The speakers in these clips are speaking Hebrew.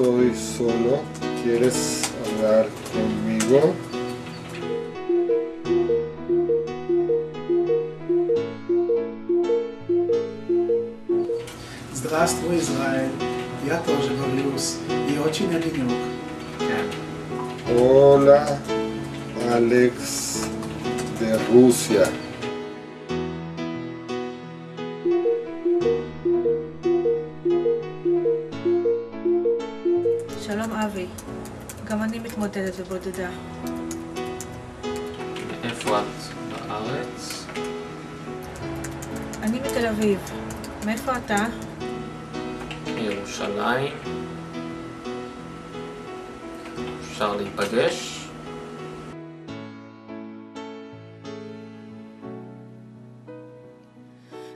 estoy solo, ¿quieres hablar conmigo? Здравствуй, Израиль. Я тоже боюсь. И очень одинок. Hola, Alex de Rusia. שלום אבי, גם אני מתמודדת ובודדה. מאיפה את? בארץ? אני מתל אביב. מאיפה אתה? מירושלים? אפשר להיפגש?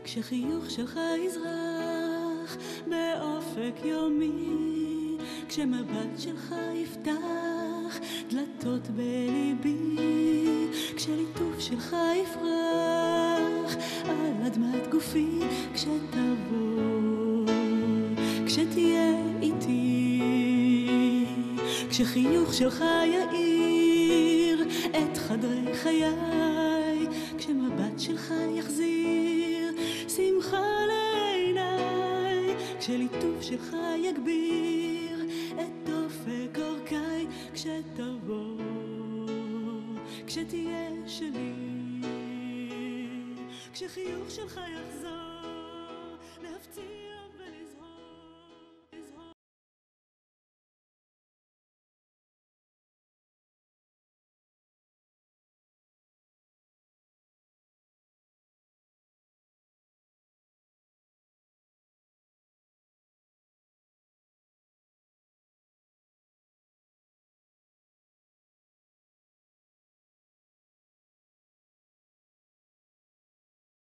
כשחיוך שלך יזרח באופק יומי, כשמבט שלך יפתח דלתות בליבי, כשליטוף שלך יפרח על אדמת גופי, כשתבוא, כשתהיה איתי, כשחיוך שלך יאיר את חדרי חיי, כשמבט שלך יחזיר שמחה לעיניי, כשליטוף שלך יגביר את אופק אורכי, כשתבוא, כשתהיה שלי, כשחיוך שלך יחזור להפציע